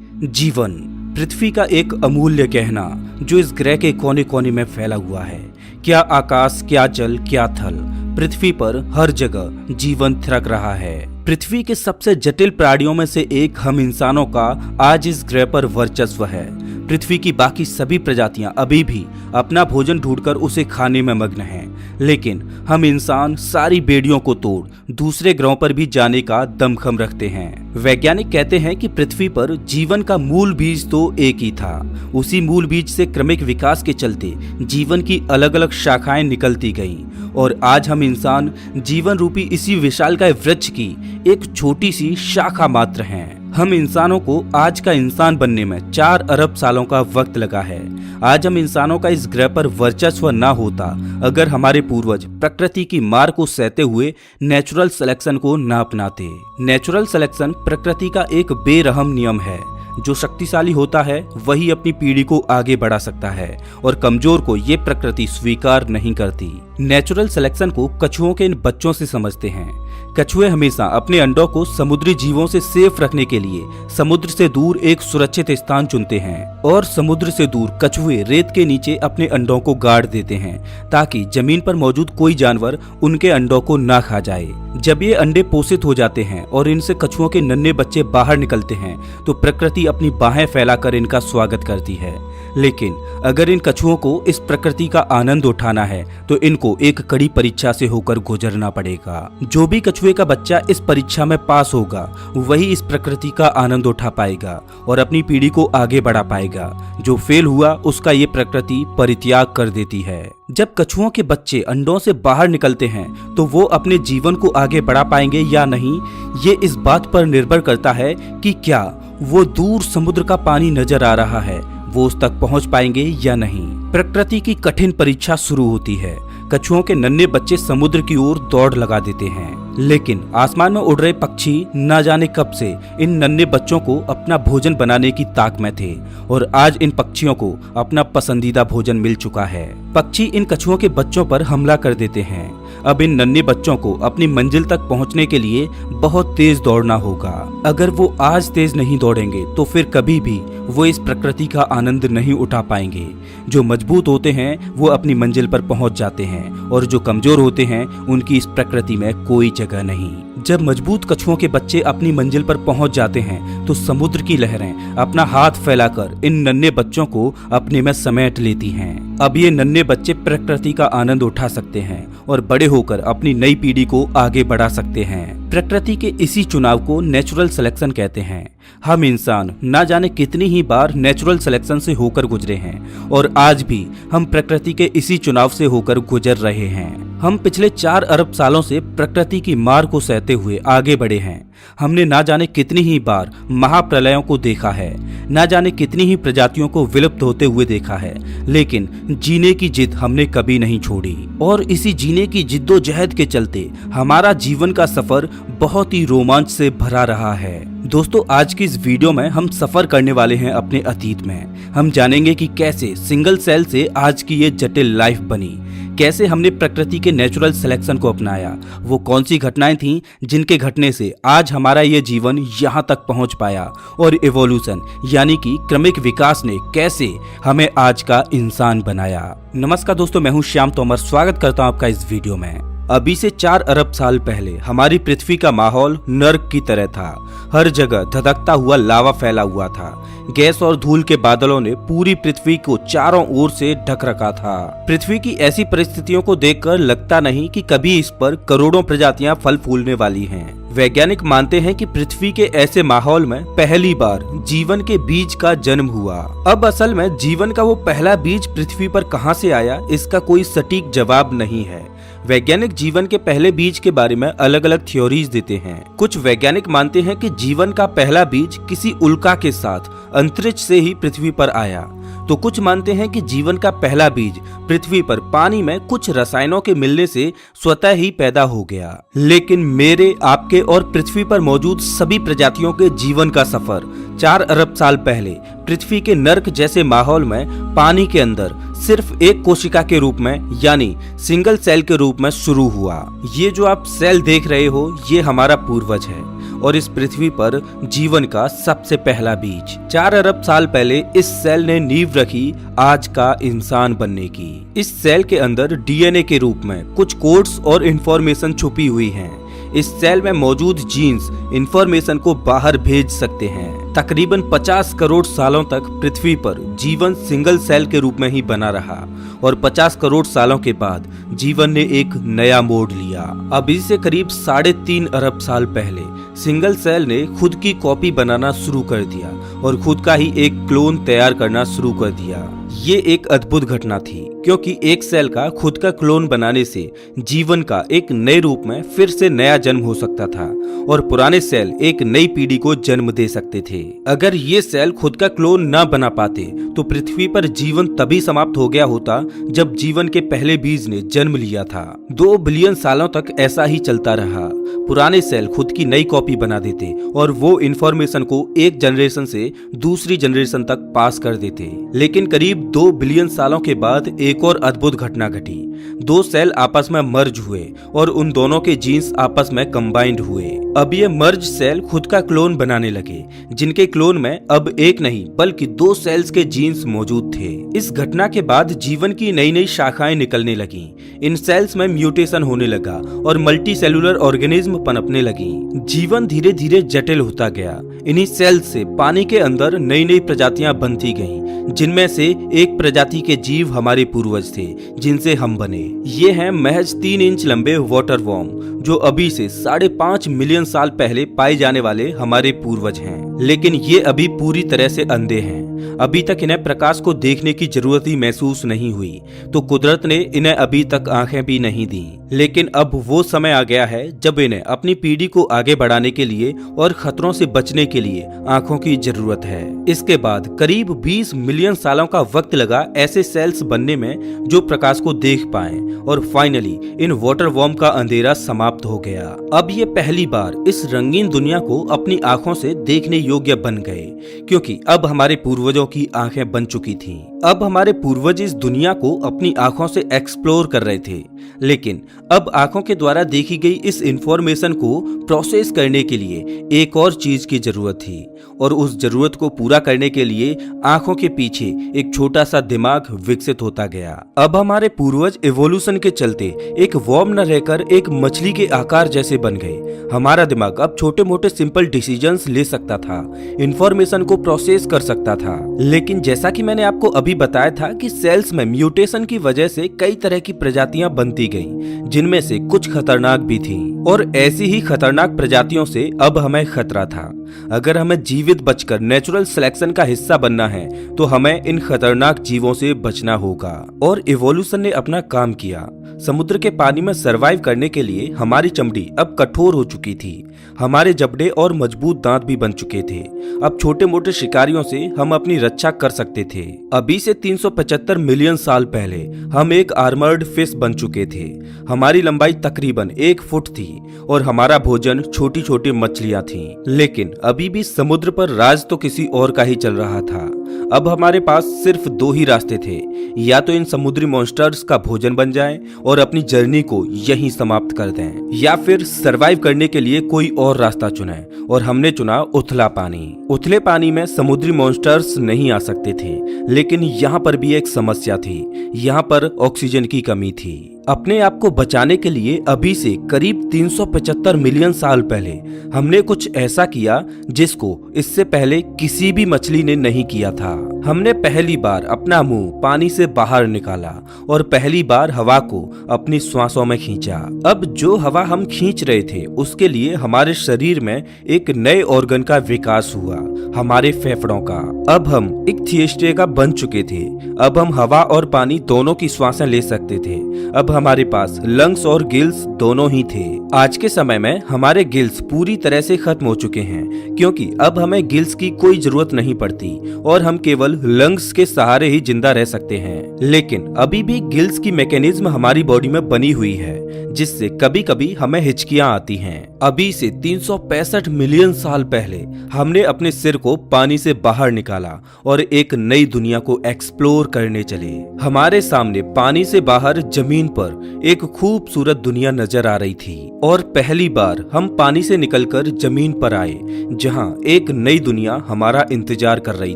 जीवन पृथ्वी का एक अमूल्य गहना जो इस ग्रह के कोने कोने में फैला हुआ है। क्या आकाश, क्या जल, क्या थल, पृथ्वी पर हर जगह जीवन थिरक रहा है। पृथ्वी के सबसे जटिल प्राणियों में से एक हम इंसानों का आज इस ग्रह पर वर्चस्व है। पृथ्वी की बाकी सभी प्रजातियां अभी भी अपना भोजन ढूंढकर उसे खाने में मग्न हैं, लेकिन हम इंसान सारी बेड़ियों को तोड़ दूसरे ग्रहों पर भी जाने का दमखम रखते हैं। वैज्ञानिक कहते हैं कि पृथ्वी पर जीवन का मूल बीज तो एक ही था। उसी मूल बीज से क्रमिक विकास के चलते जीवन की अलग अलग शाखाएं निकलती गईं और आज हम इंसान जीवन रूपी इसी विशालकाय वृक्ष की एक छोटी सी शाखा मात्र हैं। हम इंसानों को आज का इंसान बनने में 4 अरब सालों का वक्त लगा है। आज हम इंसानों का इस ग्रह पर वर्चस्व ना होता अगर हमारे पूर्वज प्रकृति की मार को सहते हुए नेचुरल सिलेक्शन को ना अपनाते। नेचुरल सिलेक्शन प्रकृति का एक बेरहम नियम है। जो शक्तिशाली होता है वही अपनी पीढ़ी को आगे बढ़ा सकता है और कमजोर को ये प्रकृति स्वीकार नहीं करती। नेचुरल सिलेक्शन को कछुओं के इन बच्चों से समझते हैं। कछुए हमेशा अपने अंडों को समुद्री जीवों से सेफ रखने के लिए समुद्र से दूर एक सुरक्षित स्थान चुनते हैं और समुद्र से दूर कछुए रेत के नीचे अपने अंडों को गाड़ देते हैं ताकि जमीन पर मौजूद कोई जानवर उनके अंडों को ना खा जाए। जब ये अंडे पोषित हो जाते हैं और इनसे कछुओं के नन्हे बच्चे बाहर निकलते हैं तो प्रकृति अपनी बाहें फैलाकर इनका स्वागत करती है। लेकिन अगर इन कछुओं को इस प्रकृति का आनंद उठाना है तो इनको एक कड़ी परीक्षा से होकर गुजरना पड़ेगा। जो भी कछुए का बच्चा इस परीक्षा में पास होगा वही इस प्रकृति का आनंद उठा पाएगा और अपनी पीढ़ी को आगे बढ़ा पाएगा। जो फेल हुआ उसका ये प्रकृति परित्याग कर देती है। जब कछुओं के बच्चे अंडों से बाहर निकलते हैं तो वो अपने जीवन को आगे बढ़ा पाएंगे या नहीं, ये इस बात पर निर्भर करता है कि क्या वो दूर समुद्र का पानी नजर आ रहा है, वो उस तक पहुंच पाएंगे या नहीं। प्रकृति की कठिन परीक्षा शुरू होती है। कछुओं के नन्हे बच्चे समुद्र की ओर दौड़ लगा देते हैं, लेकिन आसमान में उड़ रहे पक्षी न जाने कब से इन नन्हे बच्चों को अपना भोजन बनाने की ताक में थे और आज इन पक्षियों को अपना पसंदीदा भोजन मिल चुका है। पक्षी इन कछुओं के बच्चों पर हमला कर देते हैं। अब इन नन्हे बच्चों को अपनी मंजिल तक पहुंचने के लिए बहुत तेज दौड़ना होगा। अगर वो आज तेज नहीं दौड़ेंगे तो फिर कभी भी वो इस प्रकृति का आनंद नहीं उठा पाएंगे। जो मजबूत होते हैं वो अपनी मंजिल पर पहुंच जाते हैं और जो कमजोर होते हैं उनकी इस प्रकृति में कोई जगह नहीं। जब मजबूत कछुओं के बच्चे अपनी मंजिल पर पहुंच जाते हैं तो समुद्र की लहरें अपना हाथ फैलाकर इन नन्हे बच्चों को अपने में समेट लेती हैं। अब ये नन्हे बच्चे प्रकृति का आनंद उठा सकते हैं और बड़े होकर अपनी नई पीढ़ी को आगे बढ़ा सकते हैं। प्रकृति के इसी चुनाव को नेचुरल सिलेक्शन कहते हैं। हम इंसान ना जाने कितनी ही बार नेचुरल सिलेक्शन से होकर गुजरे हैं और आज भी हम प्रकृति के इसी चुनाव से होकर गुजर रहे हैं। हम पिछले 4 अरब सालों से प्रकृति की मार को सहते हुए आगे बढ़े हैं। हमने ना जाने कितनी ही बार महाप्रलयों को देखा है, ना जाने कितनी ही प्रजातियों को विलुप्त होते हुए देखा है, लेकिन जीने की जिद हमने कभी नहीं छोड़ी और इसी जीने की जिद्दोजहद के चलते हमारा जीवन का सफर बहुत ही रोमांच से भरा रहा है। दोस्तों, आज की इस वीडियो में हम सफर करने वाले हैं अपने अतीत में। हम जानेंगे कि कैसे सिंगल सेल से आज की ये जटिल लाइफ बनी, कैसे हमने प्रकृति के नेचुरल सिलेक्शन को अपनाया, वो कौन सी घटनाएं थीं जिनके घटने से आज हमारा ये जीवन यहाँ तक पहुँच पाया और इवोल्यूशन यानी कि क्रमिक विकास ने कैसे हमें आज का इंसान बनाया। नमस्कार दोस्तों, मैं हूँ श्याम तोमर, स्वागत करता हूँ आपका इस वीडियो में। अभी से 4 अरब साल पहले हमारी पृथ्वी का माहौल नर्क की तरह था। हर जगह धधकता हुआ लावा फैला हुआ था। गैस और धूल के बादलों ने पूरी पृथ्वी को चारों ओर से ढक रखा था। पृथ्वी की ऐसी परिस्थितियों को देखकर लगता नहीं कि कभी इस पर करोड़ों प्रजातियां फल फूलने वाली हैं। वैज्ञानिक मानते हैं कि पृथ्वी के ऐसे माहौल में पहली बार जीवन के बीज का जन्म हुआ। अब असल में जीवन का वो पहला बीज पृथ्वी पर कहां से आया, इसका कोई सटीक जवाब नहीं है। वैज्ञानिक जीवन के पहले बीज के बारे में अलग अलग थ्योरीज देते हैं। कुछ वैज्ञानिक मानते हैं कि जीवन का पहला बीज किसी उल्का के साथ अंतरिक्ष से ही पृथ्वी पर आया, तो कुछ मानते हैं कि जीवन का पहला बीज पृथ्वी पर पानी में कुछ रसायनों के मिलने से स्वतः ही पैदा हो गया। लेकिन मेरे, आपके और पृथ्वी पर मौजूद सभी प्रजातियों के जीवन का सफर 4 अरब साल पहले पृथ्वी के नर्क जैसे माहौल में पानी के अंदर सिर्फ एक कोशिका के रूप में यानी सिंगल सेल के रूप में शुरू हुआ। ये जो आप सेल देख रहे हो ये हमारा पूर्वज है और इस पृथ्वी पर जीवन का सबसे पहला बीज। 4 अरब साल पहले इस सेल ने नींव रखी आज का इंसान बनने की। इस सेल के अंदर डीएनए के रूप में कुछ कोड्स और इंफॉर्मेशन छुपी हुई हैं। इस सेल में मौजूद जीन्स इंफॉर्मेशन को बाहर भेज सकते हैं। तकरीबन 50 करोड़ सालों तक पृथ्वी पर जीवन सिंगल सेल के रूप में ही बना रहा और 50 करोड़ सालों के बाद जीवन ने एक नया मोड़ लिया। अभी से करीब 3.5 अरब साल पहले सिंगल सेल ने खुद की कॉपी बनाना शुरू कर दिया और खुद का ही एक क्लोन तैयार करना शुरू कर दिया। ये एक अद्भुत घटना थी क्योंकि एक सेल का खुद का क्लोन बनाने से जीवन का एक नए रूप में फिर से नया जन्म हो सकता था और पुराने सेल एक नई पीढ़ी को जन्म दे सकते थे। अगर ये सेल खुद का क्लोन न बना पाते तो पृथ्वी पर जीवन तभी समाप्त हो गया होता जब जीवन के पहले बीज ने जन्म लिया था। 2 बिलियन सालों तक ऐसा ही चलता रहा। पुराने सेल खुद की नई कॉपी बना देते और वो इंफॉर्मेशन को एक जनरेशन से दूसरी जनरेशन तक पास कर देते। लेकिन करीब 2 बिलियन सालों के बाद एक और अद्भुत घटना घटी। 2 सेल आपस में मर्ज हुए और उन दोनों के जीन्स आपस में कंबाइंड हुए। अब ये मर्ज सेल खुद का क्लोन बनाने लगे, जिनके क्लोन में अब एक नहीं बल्कि 2 सेल्स के जीन्स मौजूद थे। इस घटना के बाद जीवन की नई नई शाखाएं निकलने लगी। इन सेल्स में म्यूटेशन होने लगा और मल्टी सेलुलर ऑर्गेनिज्म पनपने लगी। जीवन धीरे धीरे जटिल होता गया। इन्हीं सेल्स से पानी के अंदर नई नई प्रजातियां बनती गईं, जिनमें से एक प्रजाति के जीव हमारे पूर्वज थे जिनसे हम बने। ये हैं महज 3 इंच लंबे वाटर वॉर्म, जो अभी से 5.5 मिलियन साल पहले पाए जाने वाले हमारे पूर्वज हैं। लेकिन ये अभी पूरी तरह से अंधे हैं। अभी तक इन्हें प्रकाश को देखने की जरूरत ही महसूस नहीं हुई, तो कुदरत ने इन्हें अभी तक आंखें भी नहीं दी। लेकिन अब वो समय आ गया है जब इन्हें अपनी पीढ़ी को आगे बढ़ाने के लिए और खतरों से बचने के लिए आंखों की जरूरत है। इसके बाद करीब 20 मिलियन सालों का वक्त लगा ऐसे सेल्स बनने में जो प्रकाश को देख पाएं और फाइनली इन वाटर वॉर्म का अंधेरा समाप्त हो गया। अब ये पहली बार इस रंगीन दुनिया को अपनी आंखों से देखने योग्य बन गए, क्योंकि अब हमारे पूर्वजों की आंखें बन चुकी थीं। अब हमारे पूर्वज इस दुनिया को अपनी आंखों से एक्सप्लोर कर रहे थे, लेकिन अब आंखों के द्वारा देखी गई इस इंफॉर्मेशन को प्रोसेस करने के लिए एक और चीज की जरूरत थी और उस जरूरत को पूरा करने के लिए आंखों के पीछे एक छोटा सा दिमाग विकसित होता गया। अब हमारे पूर्वज इवोल्यूशन के चलते एक वर्म न रहकर एक मछली के आकार जैसे बन गए। हमारा दिमाग अब छोटे मोटे सिंपल डिसीजंस ले सकता था, इंफॉर्मेशन को प्रोसेस कर सकता था। लेकिन जैसा कि मैंने आपको अभी बताया था कि सेल्स में म्यूटेशन की वजह से कई तरह की प्रजातियां बनती गईं, जिनमें से कुछ खतरनाक भी थीं। और ऐसी ही खतरनाक प्रजातियों से अब हमें खतरा था। अगर हमें जीवित बचकर नेचुरल सिलेक्शन का हिस्सा बनना है तो हमें इन खतरनाक जीवों से बचना होगा। और इवोल्यूशन ने अपना काम किया। समुद्र के पानी में सरवाइव करने के लिए हमारी चमड़ी अब कठोर हो चुकी थी। हमारे जबड़े और मजबूत दांत भी बन चुके थे। अब छोटे मोटे शिकारियों से हम अपनी रक्षा कर सकते थे। अभी से 375 मिलियन साल पहले हम एक आर्मर्ड फिश बन चुके थे। हमारी लंबाई तकरीबन 1 फुट थी और हमारा भोजन छोटी छोटी मछलियां थीं। लेकिन अभी भी समुद्र पर राज तो किसी और का ही चल रहा था। अब हमारे पास सिर्फ 2 ही रास्ते थे, या तो इन समुद्री मॉन्स्टर्स का भोजन बन जाएं और अपनी जर्नी को यहीं समाप्त कर दें, या फिर सरवाइव करने के लिए कोई और रास्ता चुनें। और हमने चुना उथला पानी। उथले पानी में समुद्री मॉन्स्टर्स नहीं आ सकते थे, लेकिन यहाँ पर भी एक समस्या थी। यहाँ पर ऑक्सीजन की कमी थी। अपने आप को बचाने के लिए अभी से करीब 375 मिलियन साल पहले हमने कुछ ऐसा किया जिसको इससे पहले किसी भी मछली ने नहीं किया था। हमने पहली बार अपना मुंह पानी से बाहर निकाला और पहली बार हवा को अपनी सांसों में खींचा। अब जो हवा हम खींच रहे थे उसके लिए हमारे शरीर में एक नए ऑर्गन का विकास हुआ, हमारे फेफड़ों का। अब हम इक्थियोस्टेगा बन चुके थे। अब हम हवा और पानी दोनों की सांसें ले सकते थे। अब हमारे पास लंग्स और गिल्स दोनों ही थे। आज के समय में हमारे गिल्स पूरी तरह से खत्म हो चुके हैं, क्योंकि अब हमें गिल्स की कोई जरूरत नहीं पड़ती और हम केवल केवल लंग्स के सहारे ही जिंदा रह सकते हैं, लेकिन अभी भी गिल्स की मैकेनिज्म हमारी बॉडी में बनी हुई है, जिससे कभी कभी हमें हिचकियां आती हैं। अभी से 365 मिलियन साल पहले हमने अपने सिर को पानी से बाहर निकाला और एक नई दुनिया को एक्सप्लोर करने चले। हमारे सामने पानी से बाहर जमीन पर एक खूबसूरत दुनिया नजर आ रही थी और पहली बार हम पानी से निकलकर जमीन पर आए, जहां एक नई दुनिया हमारा इंतजार कर रही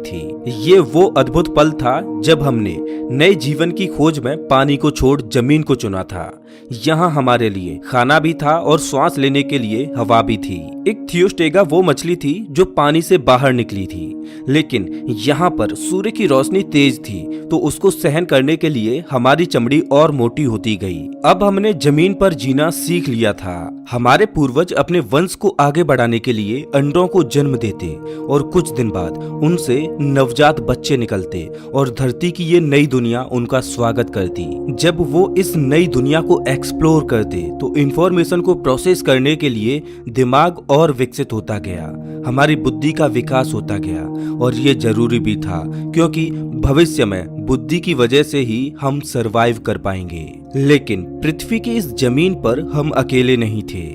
थी। ये वो अद्भुत पल था जब हमने नए जीवन की खोज में पानी को छोड़ जमीन को चुना था। यहाँ हमारे लिए खाना भी था और सांस लेने के लिए हवा भी थी। एक थियोस्टेगा वो मछली थी जो पानी से बाहर निकली थी, लेकिन यहाँ पर सूर्य की रोशनी तेज थी, तो उसको सहन करने के लिए हमारी चमड़ी और मोटी होती गई। अब हमने जमीन पर जीना सीख लिया था। हमारे पूर्वज अपने वंश को आगे बढ़ाने के लिए अंडों को जन्म देते और कुछ दिन बाद उनसे नवजात बच्चे निकलते और धरती की ये नई दुनिया उनका स्वागत करती। जब वो इस नई दुनिया को एक्सप्लोर करते तो इंफॉर्मेशन को प्रोसेस करने के लिए दिमाग और विकसित होता गया, हमारी बुद्धि का विकास होता गया और ये जरूरी भी था, क्योंकि भविष्य में बुद्धि की वजह से ही हम सरवाइव कर पाएंगे। लेकिन पृथ्वी की इस जमीन पर हम अकेले नहीं थे।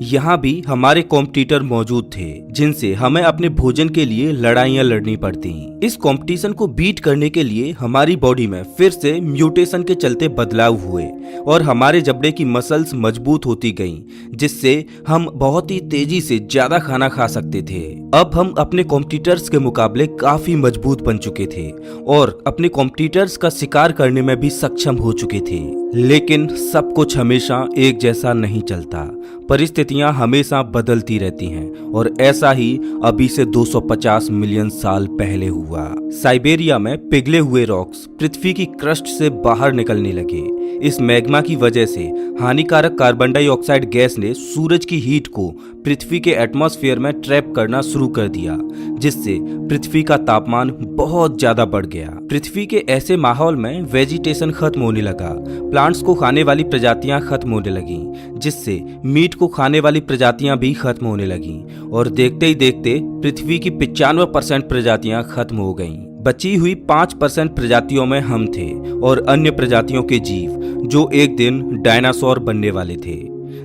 यहाँ भी हमारे कॉम्पिटिटर मौजूद थे, जिनसे हमें अपने भोजन के लिए लड़ाइयाँ लड़नी पड़ती। इस कंपटीशन को बीट करने के लिए हमारी बॉडी में फिर से म्यूटेशन के चलते बदलाव हुए और हमारे जबड़े की मसल्स मजबूत होती गईं, जिससे हम बहुत ही तेजी से ज्यादा खाना खा सकते थे। अब हम अपने कॉम्पिटिटर्स के मुकाबले काफी मजबूत बन चुके थे और अपने कॉम्पिटिटर्स का शिकार करने में भी सक्षम हो चुके थे। लेकिन सब कुछ हमेशा एक जैसा नहीं चलता, परिस्थितियां हमेशा बदलती रहती हैं और ऐसा ही अभी से 250 मिलियन साल पहले हुआ। साइबेरिया में पिघले हुए रॉक्स पृथ्वी की क्रस्ट से बाहर निकलने लगे। इस मैग्मा की वजह से हानिकारक कार्बन डाइऑक्साइड गैस ने सूरज की हीट को पृथ्वी के एटमॉस्फेयर में ट्रैप करना शुरू कर दिया, जिससे पृथ्वी का तापमान बहुत ज्यादा बढ़ गया। पृथ्वी के ऐसे माहौल में वेजिटेशन खत्म होने लगा, प्लांट्स को खाने वाली प्रजातियां खत्म होने लगी, जिससे मीट को खाने वाली प्रजातियां भी खत्म होने लगी और देखते ही देखते पृथ्वी की 95% प्रजातियां खत्म हो गईं। बची हुई 5% प्रजातियों में हम थे और अन्य प्रजातियों के जीव जो एक दिन डायनासोर बनने वाले थे।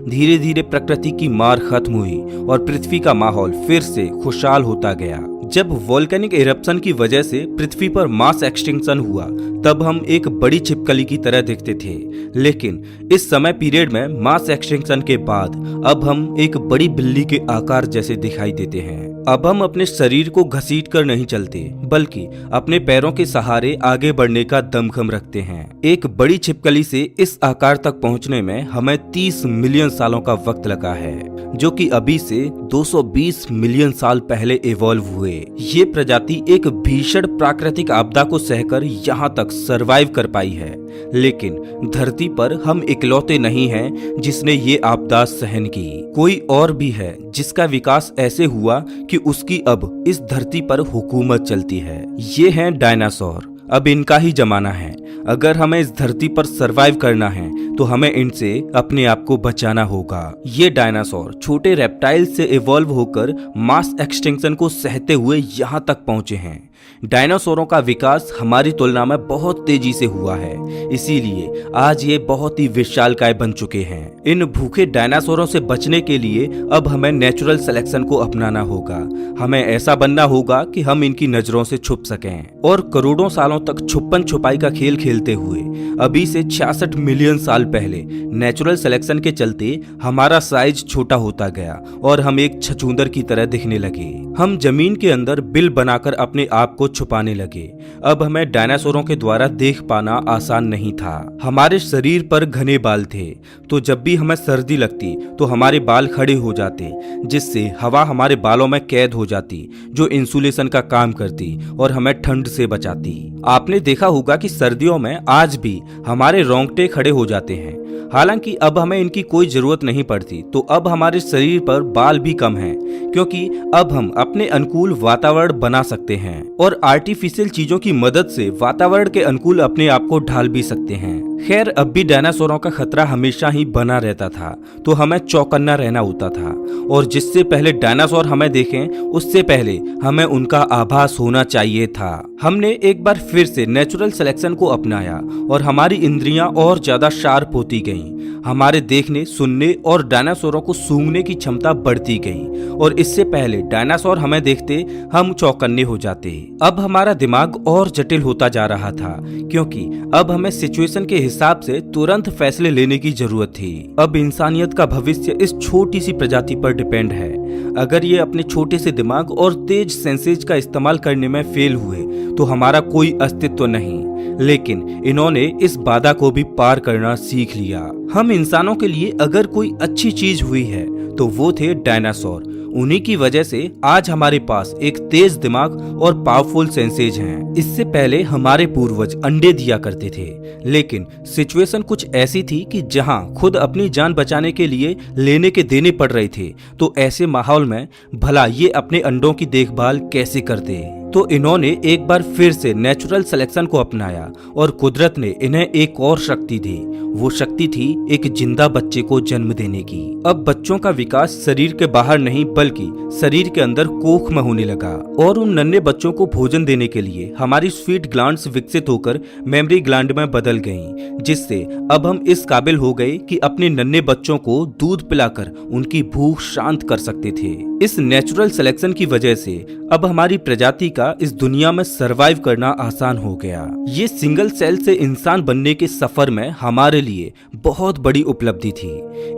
धीरे धीरे प्रकृति की मार खत्म हुई और पृथ्वी का माहौल फिर से खुशहाल होता गया। जब वोल्केनिक इरप्शन की वजह से पृथ्वी पर मास एक्सटिंक्शन हुआ, तब हम एक बड़ी छिपकली की तरह दिखते थे। लेकिन इस समय पीरियड में मास एक्सटिंक्शन के बाद अब हम एक बड़ी बिल्ली के आकार जैसे दिखाई देते हैं। अब हम अपने शरीर को घसीट कर नहीं चलते, बल्कि अपने पैरों के सहारे आगे बढ़ने का दमखम रखते हैं। एक बड़ी छिपकली से इस आकार तक पहुंचने में हमें 30 मिलियन सालों का वक्त लगा है, जो कि अभी से 220 मिलियन साल पहले इवॉल्व हुए। ये प्रजाति एक भीषण प्राकृतिक आपदा को सहकर यहाँ तक सरवाइव कर पाई है, लेकिन धरती पर हम इकलौते नहीं हैं जिसने ये आपदा सहन की। कोई और भी है जिसका विकास ऐसे हुआ कि उसकी अब इस धरती पर हुकूमत चलती है। ये हैं डायनासोर। अब इनका ही जमाना है। अगर हमें इस धरती पर सरवाइव करना है तो हमें इनसे अपने आप को बचाना होगा। ये डायनासोर छोटे रेप्टाइल से इवॉल्व होकर मास एक्सटिंक्शन को सहते हुए यहाँ तक पहुँचे हैं। डायनासोरों का विकास हमारी तुलना में बहुत तेजी से हुआ है, इसीलिए आज ये बहुत ही विशालकाय बन चुके हैं। इन भूखे डायनासोरों से बचने के लिए अब हमें नेचुरल सिलेक्शन को अपनाना होगा। हमें ऐसा बनना होगा कि हम इनकी नजरों से छुप सकें और करोड़ों सालों तक छुपन छुपाई का खेल खेलते हुए अभी से 66 मिलियन साल पहले नेचुरल सिलेक्शन के चलते हमारा साइज छोटा होता गया और हम एक छछूंदर की तरह दिखने लगे। हम जमीन के अंदर बिल बनाकर अपने आप को छुपाने लगे। अब हमें डायनासोरों के द्वारा देख पाना आसान नहीं था। हमारे शरीर पर घने बाल थे, तो जब भी हमें सर्दी लगती तो हमारे बाल खड़े हो जाते, जिससे हवा हमारे बालों में कैद हो जाती, जो इंसुलेशन का काम करती और हमें ठंड से बचाती। आपने देखा होगा कि सर्दियों में आज भी हमारे रोंगटे खड़े हो जाते हैं। हालांकि अब हमें इनकी कोई जरूरत नहीं पड़ती। तो अब हमारे शरीर पर बाल भी कम हैं, क्योंकि अब हम अपने अनुकूल वातावरण बना सकते हैं और आर्टिफिशियल चीजों की मदद से वातावरण के अनुकूल अपने आप को ढाल भी सकते हैं। खैर, अब भी डायनासोरों का खतरा हमेशा ही बना रहता था, तो हमें चौकन्ना रहना होता था और जिससे पहले डायनासोर हमें देखें उससे पहले हमें उनका आभास होना चाहिए था। हमने एक बार फिर से नेचुरल सिलेक्शन को अपनाया और हमारी इंद्रियां और ज्यादा शार्प होती गईं। हमारे देखने, सुनने और डायनासोरों को सूंघने की क्षमता बढ़ती गई और इससे पहले डायनासोर हमें देखते हम चौकन्ने हो जाते। अब हमारा दिमाग और जटिल होता जा रहा था, क्योंकि अब हमें सिचुएशन के हिसाब से तुरंत फैसले लेने की जरूरत थी। अब इंसानियत का भविष्य इस छोटी सी प्रजाति पर डिपेंड है। अगर ये अपने छोटे से दिमाग और तेज सेंसेज का इस्तेमाल करने में फेल हुए तो हमारा कोई अस्तित्व नहीं। लेकिन इन्होंने इस बाधा को भी पार करना सीख लिया। हम इंसानों के लिए अगर कोई अच्छी चीज हुई है तो वो थे डायनासोर। उन्हीं की वजह से आज हमारे पास एक तेज दिमाग और पावरफुल सेंसेज हैं। इससे पहले हमारे पूर्वज अंडे दिया करते थे, लेकिन सिचुएशन कुछ ऐसी थी कि जहां खुद अपनी जान बचाने के लिए लेने के देने पड़ रहे थे, तो ऐसे माहौल में भला ये अपने अंडों की देखभाल कैसे करते। तो इन्होंने एक बार फिर से नेचुरल सिलेक्शन को अपनाया और कुदरत ने इन्हें एक और शक्ति दी। वो शक्ति थी एक जिंदा बच्चे को जन्म देने की। अब बच्चों का विकास शरीर के बाहर नहीं बल्कि शरीर के अंदर कोख में होने लगा और उन नन्हे बच्चों को भोजन देने के लिए हमारी स्वीट ग्लैंड्स विकसित होकर मेमोरी ग्लैंड में बदल गईं, जिससे अब हम इस काबिल हो गए कि अपने नन्हे बच्चों को दूध पिलाकर उनकी भूख शांत कर सकते थे। इस नेचुरल सिलेक्शन की वजह से अब हमारी प्रजाति का इस दुनिया में सरवाइव करना आसान हो गया। ये सिंगल सेल से इंसान बनने के सफर में हमारे लिए बहुत बड़ी उपलब्धि थी।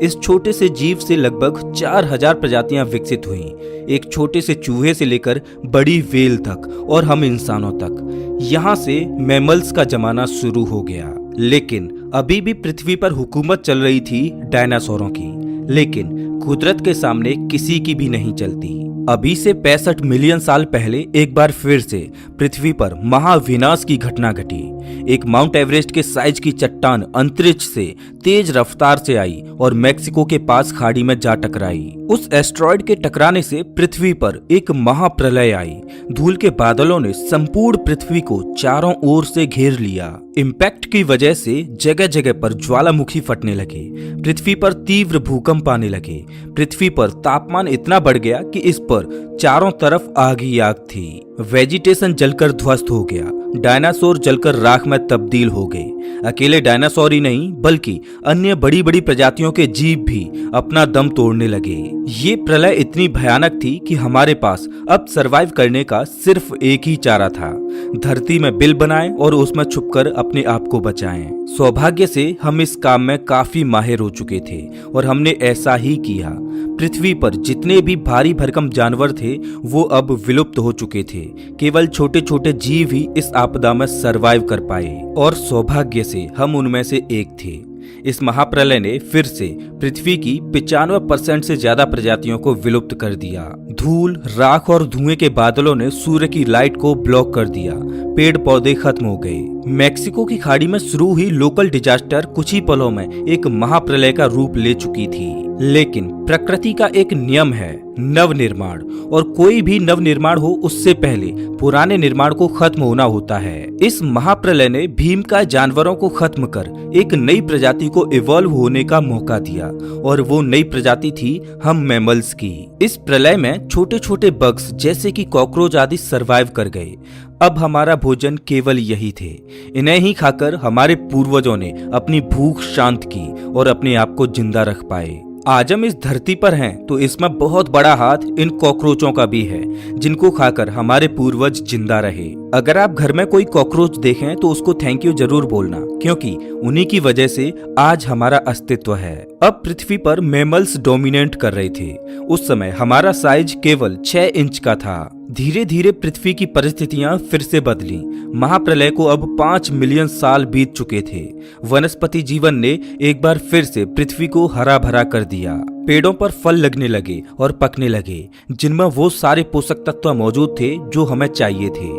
इस छोटे से जीव से लगभग 4000 प्रजातियां विकसित हुईं, एक छोटे से चूहे से लेकर बड़ी व्हेल तक और हम इंसानों तक। यहाँ से मैमल्स का जमाना शुरू हो गया। लेकिन अभी भी पृथ्वी पर हुकूमत चल रही थी डायनासोरों की, लेकिन कुदरत के सामने किसी की भी नहीं चलती। अभी से 65 मिलियन साल पहले एक बार फिर से पृथ्वी पर महाविनाश की घटना घटी। एक माउंट एवरेस्ट के साइज की चट्टान अंतरिक्ष से तेज रफ्तार से आई और मेक्सिको के पास खाड़ी में जा टकराई। उस एस्ट्रॉयड के टकराने से पृथ्वी पर एक महाप्रलय आई। धूल के बादलों ने संपूर्ण पृथ्वी को चारों ओर से घेर लिया। इम्पैक्ट की वजह से जगह जगह पर ज्वालामुखी फटने लगे, पृथ्वी पर तीव्र भूकंप आने लगे। पृथ्वी पर तापमान इतना बढ़ गया कि इस पर चारों तरफ आग ही आग थी। वेजिटेशन जलकर ध्वस्त हो गया, डायनासोर जलकर राख में तब्दील हो गए। अकेले डायनासोर ही नहीं बल्कि अन्य बड़ी बड़ी प्रजातियों के जीव भी अपना दम तोड़ने लगे। ये प्रलय इतनी भयानक थी कि हमारे पास अब सरवाइव करने का सिर्फ एक ही चारा था, धरती में बिल बनाएं और उसमें छुपकर अपने आप को बचाएं। सौभाग्य से हम इस काम में काफी माहिर हो चुके थे और हमने ऐसा ही किया। पृथ्वी पर जितने भी भारी भरकम जानवर थे वो अब विलुप्त हो चुके थे। केवल छोटे छोटे जीव ही इस आपदा में सरवाइव कर पाए और सौभाग्य से हम उनमें से एक थे। इस महाप्रलय ने फिर से पृथ्वी की 95% से ज्यादा प्रजातियों को विलुप्त कर दिया। धूल, राख और धुएं के बादलों ने सूर्य की लाइट को ब्लॉक कर दिया। पेड़ पौधे खत्म हो गए। मेक्सिको की खाड़ी में शुरू हुई लोकल डिजास्टर कुछ ही पलों में एक महाप्रलय का रूप ले चुकी थी। लेकिन प्रकृति का एक नियम है, नवनिर्माण, और कोई भी नवनिर्माण हो उससे पहले पुराने निर्माण को खत्म होना होता है। इस महाप्रलय ने भीमकाय जानवरों को खत्म कर एक नई प्रजाति को इवॉल्व होने का मौका दिया और वो नई प्रजाति थी हम मैमल्स की। इस प्रलय में छोटे छोटे बग्स जैसे कि कॉकरोच आदि सरवाइव कर गए। अब हमारा भोजन केवल यही थे। इन्हें ही खाकर हमारे पूर्वजों ने अपनी भूख शांत की और अपने आप को जिंदा रख पाए। आज हम इस धरती पर हैं तो इसमें बहुत बड़ा हाथ इन कॉकरोचों का भी है, जिनको खाकर हमारे पूर्वज जिंदा रहे। अगर आप घर में कोई कॉकरोच देखें तो उसको थैंक यू जरूर बोलना, क्योंकि उन्हीं की वजह से आज हमारा अस्तित्व है। अब पृथ्वी पर मैमल्स डोमिनेट कर रहे थे। उस समय हमारा साइज केवल 6 इंच का था। धीरे धीरे पृथ्वी की परिस्थितियां फिर से बदली। महाप्रलय को अब 5 मिलियन साल बीत चुके थे। वनस्पति जीवन ने एक बार फिर से पृथ्वी को हरा भरा कर दिया। पेड़ों पर फल लगने लगे और पकने लगे, जिनमें वो सारे पोषक तत्व मौजूद थे जो हमें चाहिए थे।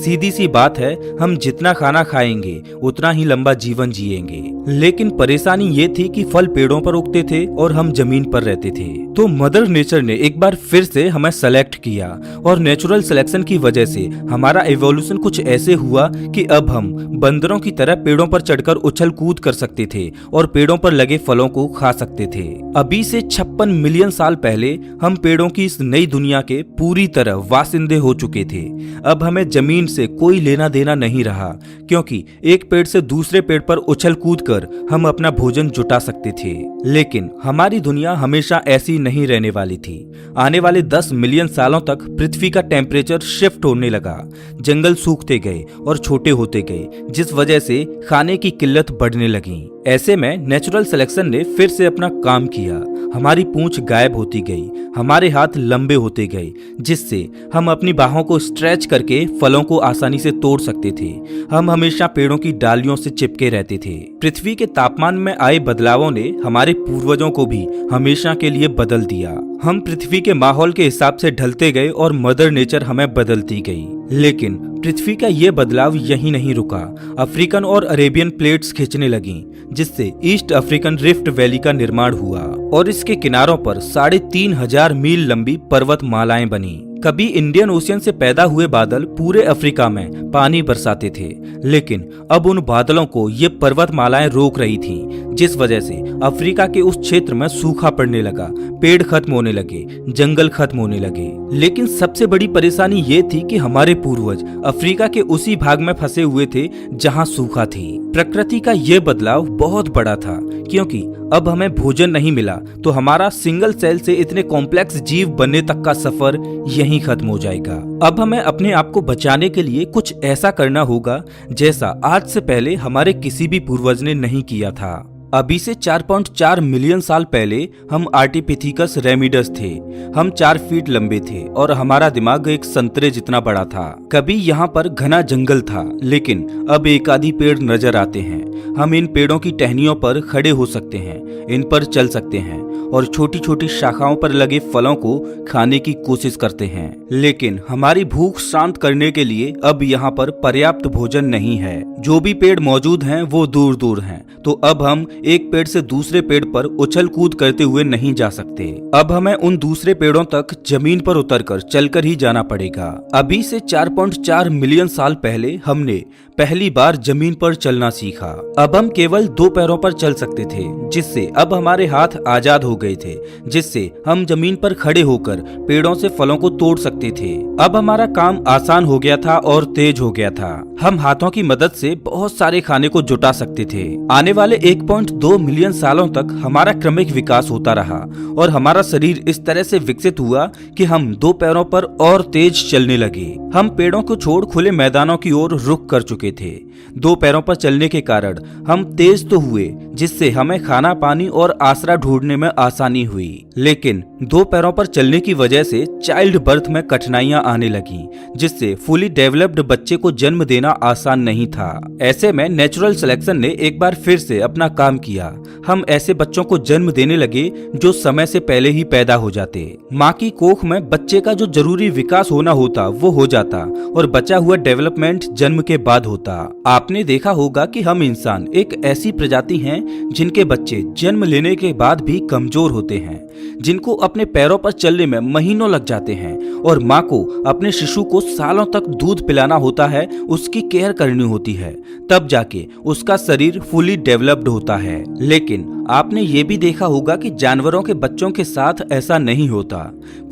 सीधी सी बात है, हम जितना खाना खाएंगे उतना ही लंबा जीवन जिएंगे। लेकिन परेशानी ये थी कि फल पेड़ों पर उगते थे और हम जमीन पर रहते थे। तो मदर नेचर ने एक बार फिर से हमें सेलेक्ट किया और नेचुरल सिलेक्शन की वजह से हमारा एवोल्यूशन कुछ ऐसे हुआ कि अब हम बंदरों की तरह पेड़ों पर चढ़कर उछल कूद कर सकते थे और पेड़ों पर लगे फलों को खा सकते थे। अभी से 56 मिलियन साल पहले हम पेड़ों की इस नई दुनिया के पूरी तरह वासिंदे हो चुके थे। अब हमें जमीन से कोई लेना देना नहीं रहा, क्योंकि एक पेड़ से दूसरे पेड़ पर उछल कूद कर हम अपना भोजन जुटा सकते थे। लेकिन हमारी दुनिया हमेशा ऐसी नहीं रहने वाली थी। आने वाले 10 मिलियन सालों तक पृथ्वी का टेम्परेचर शिफ्ट होने लगा, जंगल सूखते गए और छोटे होते गए, जिस वजह से खाने की किल्लत बढ़ने लगी। ऐसे में नेचुरल सिलेक्शन ने फिर से अपना काम किया। हमारी पूंछ गायब होती गई, हमारे हाथ लंबे होते गए, जिससे हम अपनी बाहों को स्ट्रेच करके फलों को आसानी से तोड़ सकते थे। हम हमेशा पेड़ों की डालियों से चिपके रहते थे। पृथ्वी के तापमान में आए बदलावों ने हमारे पूर्वजों को भी हमेशा के लिए बदल दिया। हम पृथ्वी के माहौल के हिसाब से ढलते गए और मदर नेचर हमें बदलती गई। लेकिन पृथ्वी का ये बदलाव यहीं नहीं रुका। अफ्रीकन और अरेबियन प्लेट्स खिंचने लगीं, जिससे ईस्ट अफ्रीकन रिफ्ट वैली का निर्माण हुआ और इसके किनारों पर 3,500 मील लंबी पर्वतमालाएं बनी। कभी इंडियन ओशियन से पैदा हुए बादल पूरे अफ्रीका में पानी बरसाते थे, लेकिन अब उन बादलों को ये पर्वतमालाएं रोक रही थीं, जिस वजह से अफ्रीका के उस क्षेत्र में सूखा पड़ने लगा, पेड़ खत्म होने लगे, जंगल खत्म होने लगे। लेकिन सबसे बड़ी परेशानी ये थी कि हमारे पूर्वज अफ्रीका के उसी भाग में फंसे हुए थे जहाँ सूखा थी। प्रकृति का ये बदलाव बहुत बड़ा था, क्योंकि अब हमें भोजन नहीं मिला तो हमारा सिंगल सेल से इतने कॉम्प्लेक्स जीव बनने तक का सफर यहीं खत्म हो जाएगा। अब हमें अपने आप को बचाने के लिए कुछ ऐसा करना होगा जैसा आज से पहले हमारे किसी भी पूर्वज ने नहीं किया था। अभी से 4.4 मिलियन साल पहले हम आर्टिपिथिकस रेमिडस थे। हम 4 फीट लंबे थे और हमारा दिमाग एक संतरे जितना बड़ा था। कभी यहाँ पर घना जंगल था, लेकिन अब एक आधी पेड़ नजर आते हैं। हम इन पेड़ों की टहनियों पर खड़े हो सकते हैं, इन पर चल सकते हैं और छोटी छोटी शाखाओं पर लगे फलों को खाने की कोशिश करते हैं। लेकिन हमारी भूख शांत करने के लिए अब यहाँ पर पर्याप्त भोजन नहीं है। जो भी पेड़ मौजूद हैं वो दूर दूर हैं, तो अब हम एक पेड़ से दूसरे पेड़ पर उछल कूद करते हुए नहीं जा सकते। अब हमें उन दूसरे पेड़ों तक जमीन पर उतरकर चलकर ही जाना पड़ेगा। अभी से 4.4 मिलियन साल पहले हमने पहली बार जमीन पर चलना सीखा। अब हम केवल 2 पैरों पर चल सकते थे, जिससे अब हमारे हाथ आजाद हो गए थे, जिससे हम जमीन पर खड़े होकर पेड़ों से फलों को तोड़ सकते थे। अब हमारा काम आसान हो गया था और तेज हो गया था। हम हाथों की मदद से बहुत सारे खाने को जुटा सकते थे। आने वाले 1.2 मिलियन सालों तक हमारा क्रमिक विकास होता रहा और हमारा शरीर इस तरह से विकसित हुआ कि हम 2 पैरों पर और तेज चलने लगे। हम पेड़ों को छोड़ खुले मैदानों की ओर रुख कर चुके थे। 2 पैरों पर चलने के कारण हम तेज तो हुए, जिससे हमें खाना पानी और आसरा ढूंढने में आसानी हुई। लेकिन 2 पैरों पर चलने की वजह से चाइल्ड बर्थ में कठिनाइयां आने लगी, जिससे फुली डेवलप्ड बच्चे को जन्म देना आसान नहीं था। ऐसे में नेचुरल सिलेक्शन ने एक बार फिर से अपना काम किया। हम ऐसे बच्चों को जन्म देने लगे जो समय से पहले ही पैदा हो जाते। माँ की कोख में बच्चे का जो जरूरी विकास होना होता वो हो जाता और बचा हुआ डेवलपमेंट जन्म के बाद होता। आपने देखा होगा कि हम इंसान एक ऐसी प्रजाति हैं जिनके बच्चे जन्म लेने के बाद भी कमजोर होते हैं, जिनको अपने पैरों पर चलने में महीनों लग जाते हैं और माँ को अपने शिशु को सालों तक दूध पिलाना होता है, उसकी केयर करनी होती है, तब जाके उसका शरीर फुली डेवलप्ड होता है। लेकिन आपने ये भी देखा होगा कि जानवरों के बच्चों के साथ ऐसा नहीं होता।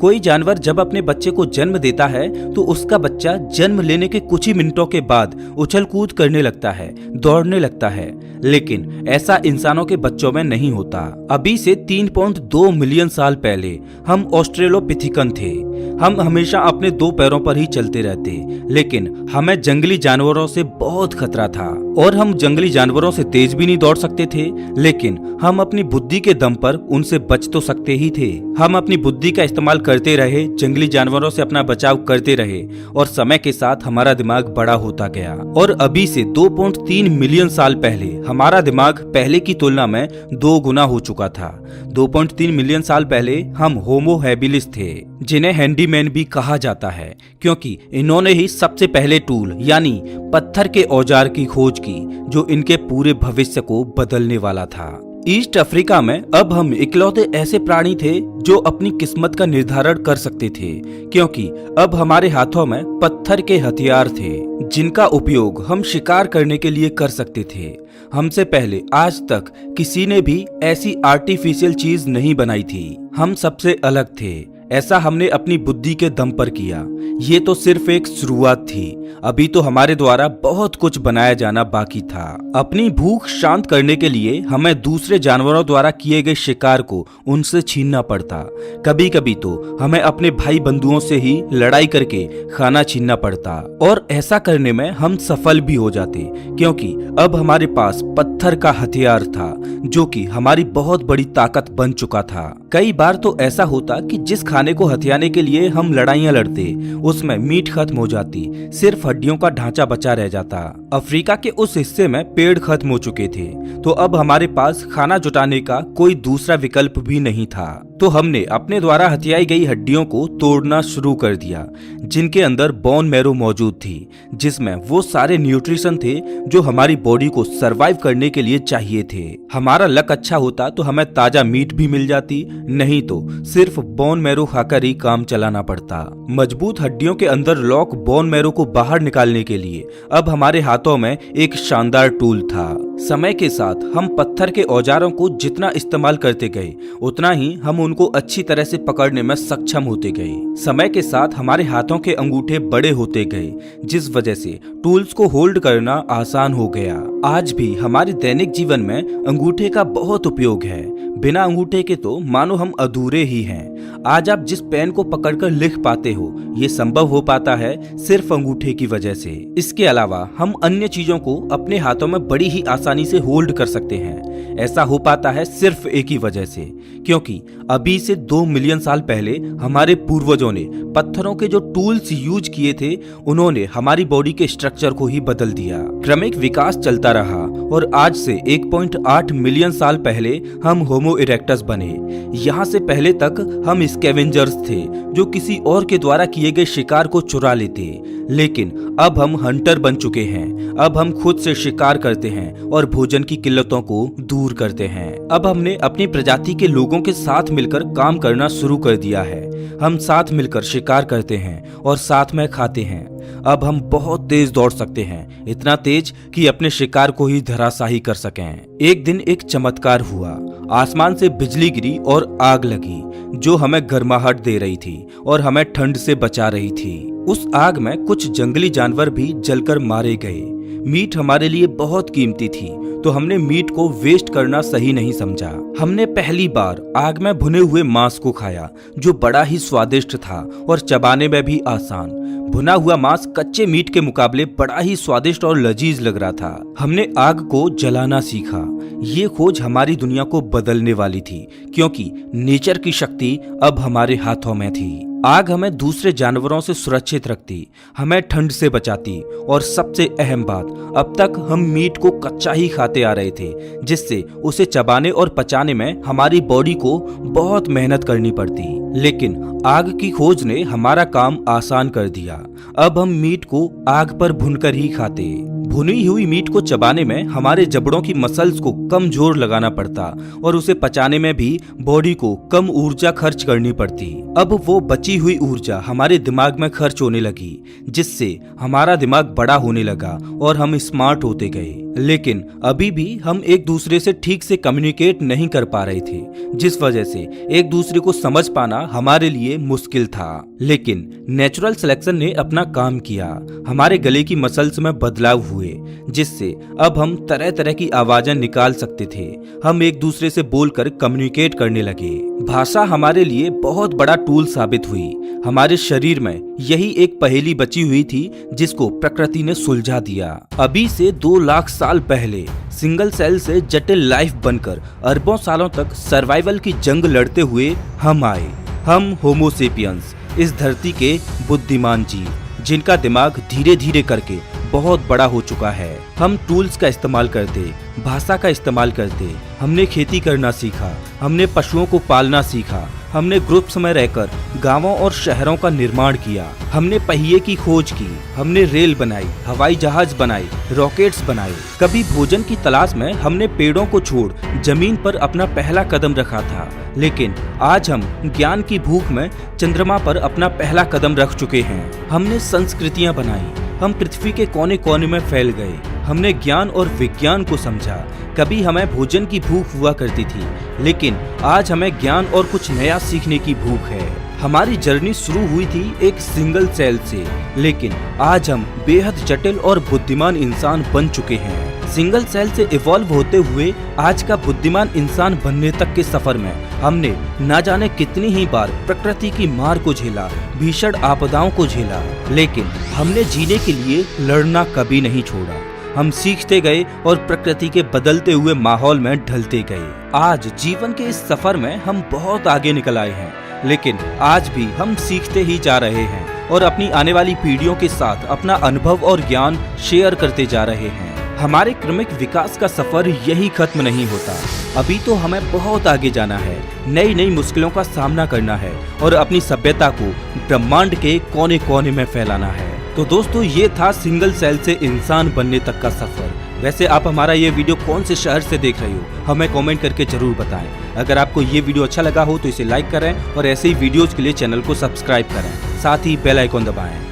कोई जानवर जब अपने बच्चे को जन्म देता है तो उसका बच्चा जन्म लेने के कुछ ही मिनटों के बाद उछल कूद करने लगता है, दौड़ने लगता है, लेकिन ऐसा इंसानों के बच्चों में नहीं होता। अभी से 3.2 मिलियन साल पहले हम ऑस्ट्रेलोपिथिकन थे। हम हमेशा अपने 2 पैरों पर ही चलते रहते, लेकिन हमें जंगली जानवरों से बहुत खतरा था और हम जंगली जानवरों से तेज भी नहीं दौड़ सकते थे, लेकिन हम अपनी बुद्धि के दम पर उनसे बच तो सकते ही थे। हम अपनी बुद्धि का इस्तेमाल करते रहे, जंगली जानवरों से अपना बचाव करते रहे और समय के साथ हमारा दिमाग बड़ा होता गया। और अभी से 2.3 मिलियन साल पहले हमारा दिमाग पहले की तुलना में 2 गुना हो चुका था। 2.3 मिलियन साल पहले हम होमो हैबिलिस थे, जिन्हें हैंडीमैन भी कहा जाता है, क्योंकि इन्होंने ही सबसे पहले टूल यानी पत्थर के औजार की खोज की जो इनके पूरे भविष्य को बदलने वाला था। ईस्ट अफ्रीका में अब हम इकलौते ऐसे प्राणी थे जो अपनी किस्मत का निर्धारण कर सकते थे, क्योंकि अब हमारे हाथों में पत्थर के हथियार थे जिनका उपयोग हम शिकार करने के लिए कर सकते थे। हमसे पहले आज तक किसी ने भी ऐसी आर्टिफिशियल चीज नहीं बनाई थी। हम सबसे अलग थे। ऐसा हमने अपनी बुद्धि के दम पर किया। ये तो सिर्फ एक शुरुआत थी। अभी तो हमारे द्वारा बहुत कुछ बनाया जाना बाकी था। अपनी भूख शांत करने के लिए हमें दूसरे जानवरों द्वारा किए गए शिकार को उनसे छीनना पड़ता। कभी कभी तो हमें अपने भाई बंधुओं से ही लड़ाई करके खाना छीनना पड़ता, और ऐसा करने में हम सफल भी हो जाते, क्योंकि अब हमारे पास पत्थर का हथियार था जो कि हमारी बहुत बड़ी ताकत बन चुका था। कई बार तो ऐसा होता कि जिस खाने को हथियाने के लिए हम लड़ाइयां लड़ते उसमें मीट खत्म हो जाती, सिर्फ हड्डियों का ढांचा बचा रह जाता। अफ्रीका के उस हिस्से में पेड़ खत्म हो चुके थे, तो अब हमारे पास खाना जुटाने का कोई दूसरा विकल्प भी नहीं था। तो हमने अपने द्वारा हथियाई गई हड्डियों को तोड़ना शुरू कर दिया, जिनके अंदर बोन मैरो मौजूद थी, जिसमें वो सारे न्यूट्रिशन थे जो हमारी बॉडी को सरवाइव करने के लिए चाहिए थे। हमारा लक अच्छा होता तो हमें ताजा मीट भी मिल जाती, नहीं तो सिर्फ बोन मैरो खाकर ही काम चलाना पड़ता। मजबूत हड्डियों के अंदर लॉक बोन मैरो को बाहर निकालने के लिए अब हमारे हाथों में एक शानदार टूल था। समय के साथ हम पत्थर के औजारों को जितना इस्तेमाल करते गए उतना ही हम उनको अच्छी तरह से पकड़ने में सक्षम होते गए। समय के साथ हमारे हाथों के अंगूठे बड़े होते गए, जिस वजह से टूल्स को होल्ड करना आसान हो गया। आज भी हमारे दैनिक जीवन में अंगूठे का बहुत उपयोग है। बिना अंगूठे के तो मानो हम अधूरे ही हैं। आज आप जिस पेन को पकड़कर लिख पाते हो, ये संभव हो पाता है सिर्फ अंगूठे की वजह से। इसके अलावा हम अन्य चीजों को अपने हाथों में बड़ी ही आसानी से होल्ड कर सकते हैं। ऐसा हो पाता है सिर्फ एक ही वजह से, क्योंकि अभी से 2 मिलियन साल पहले हमारे पूर्वजों ने पत्थरों के जो टूल्स यूज किए थे उन्होंने हमारी बॉडी के स्ट्रक्चर को ही बदल दिया। क्रमिक विकास चलता रहा और आज से 1.8 मिलियन साल पहले हम होमो इरेक्टस बने। यहाँ से पहले तक हम स्कैवेंजर्स थे जो किसी और के द्वारा किए गए शिकार को चुरा लेते, लेकिन अब हम हंटर बन चुके हैं। अब हम खुद से शिकार करते हैं और भोजन की किल्लतों को दूर करते हैं। अब हमने अपनी प्रजाति के लोगों के साथ मिलकर काम करना शुरू कर दिया है। हम साथ मिलकर शिकार करते हैं और साथ में खाते हैं। अब हम बहुत तेज दौड़ सकते हैं, इतना तेज कि अपने शिकार को ही धराशायी कर सकें। एक दिन एक चमत्कार हुआ। आसमान से बिजली गिरी और आग लगी जो हमें गर्माहट दे रही थी और हमें ठंड से बचा रही थी। उस आग में कुछ जंगली जानवर भी जलकर मारे गए। मीट हमारे लिए बहुत कीमती थी, तो हमने मीट को वेस्ट करना सही नहीं समझा। हमने पहली बार आग में भुने हुए मांस को खाया जो बड़ा ही स्वादिष्ट था और चबाने में भी आसान। भुना हुआ मांस कच्चे मीट के मुकाबले बड़ा ही स्वादिष्ट और लजीज लग रहा था। हमने आग को जलाना सीखा। ये खोज हमारी दुनिया को बदलने वाली थी, क्योंकि नेचर की शक्ति अब हमारे हाथों में थी। आग हमें दूसरे जानवरों से सुरक्षित रखती, हमें ठंड से बचाती, और सबसे अहम बात, अब तक हम मीट को कच्चा ही खाते आ रहे थे, जिससे उसे चबाने और पचाने में हमारी बॉडी को बहुत मेहनत करनी पड़ती। लेकिन आग की खोज ने हमारा काम आसान कर दिया। अब हम मीट को आग पर भूनकर ही खाते। भुनी हुई मीट को चबाने में हमारे जबड़ों की मसल्स को कम जोर लगाना पड़ता और उसे पचाने में भी बॉडी को कम ऊर्जा खर्च करनी पड़ती। अब वो बची हुई ऊर्जा हमारे दिमाग में खर्च होने लगी, जिससे हमारा दिमाग बड़ा होने लगा और हम स्मार्ट होते गए। लेकिन अभी भी हम एक दूसरे से ठीक से कम्युनिकेट नहीं कर पा रहे थे, जिस वजह से एक दूसरे को समझ पाना हमारे लिए मुश्किल था। लेकिन नेचुरल सिलेक्शन ने अपना काम किया। हमारे गले की मसल्स में बदलाव हुए, जिससे अब हम तरह तरह की आवाजें निकाल सकते थे। हम एक दूसरे से बोलकर कम्युनिकेट करने लगे। भाषा हमारे लिए बहुत बड़ा टूल साबित हुई। हमारे शरीर में यही एक पहेली बची हुई थी जिसको प्रकृति ने सुलझा दिया। अभी से 2 लाख साल पहले सिंगल सेल से जटिल लाइफ बनकर अरबों सालों तक सर्वाइवल की जंग लड़ते हुए हम आए। हम होमो सेपियंस, इस धरती के बुद्धिमान जीव, जिनका दिमाग धीरे धीरे करके बहुत बड़ा हो चुका है। हम टूल्स का इस्तेमाल करते, भाषा का इस्तेमाल करते, हमने खेती करना सीखा, हमने पशुओं को पालना सीखा, हमने ग्रुप्स में रहकर गांवों और शहरों का निर्माण किया। हमने पहिए की खोज की, हमने रेल बनाई, हवाई जहाज बनाए, रॉकेट्स बनाए। कभी भोजन की तलाश में हमने पेड़ों को छोड़ जमीन पर अपना पहला कदम रखा था, लेकिन आज हम ज्ञान की भूख में चंद्रमा पर अपना पहला कदम रख चुके हैं। हमने संस्कृतियां बनाई, हम पृथ्वी के कोने कोने में फैल गए। हमने ज्ञान और विज्ञान को समझा। कभी हमें भोजन की भूख हुआ करती थी, लेकिन आज हमें ज्ञान और कुछ नया सीखने की भूख है। हमारी जर्नी शुरू हुई थी एक सिंगल सेल से, लेकिन आज हम बेहद जटिल और बुद्धिमान इंसान बन चुके हैं। सिंगल सेल से इवॉल्व होते हुए आज का बुद्धिमान इंसान बनने तक के सफर में हमने न जाने कितनी ही बार प्रकृति की मार को झेला, भीषण आपदाओं को झेला, लेकिन हमने जीने के लिए लड़ना कभी नहीं छोड़ा। हम सीखते गए और प्रकृति के बदलते हुए माहौल में ढलते गए। आज जीवन के इस सफर में हम बहुत आगे निकल आए हैं, लेकिन आज भी हम सीखते ही जा रहे हैं और अपनी आने वाली पीढ़ियों के साथ अपना अनुभव और ज्ञान शेयर करते जा रहे हैं। हमारे क्रमिक विकास का सफर यही खत्म नहीं होता। अभी तो हमें बहुत आगे जाना है, नई नई मुश्किलों का सामना करना है और अपनी सभ्यता को ब्रह्मांड के कोने कोने में फैलाना है। तो दोस्तों, ये था सिंगल सेल से इंसान बनने तक का सफर। वैसे आप हमारा ये वीडियो कौन से शहर से देख रहे हो, हमें कमेंट करके जरूर बताएं। अगर आपको ये वीडियो अच्छा लगा हो तो इसे लाइक करें और ऐसे ही वीडियोस के लिए चैनल को सब्सक्राइब करें, साथ ही बेल आइकॉन दबाएं।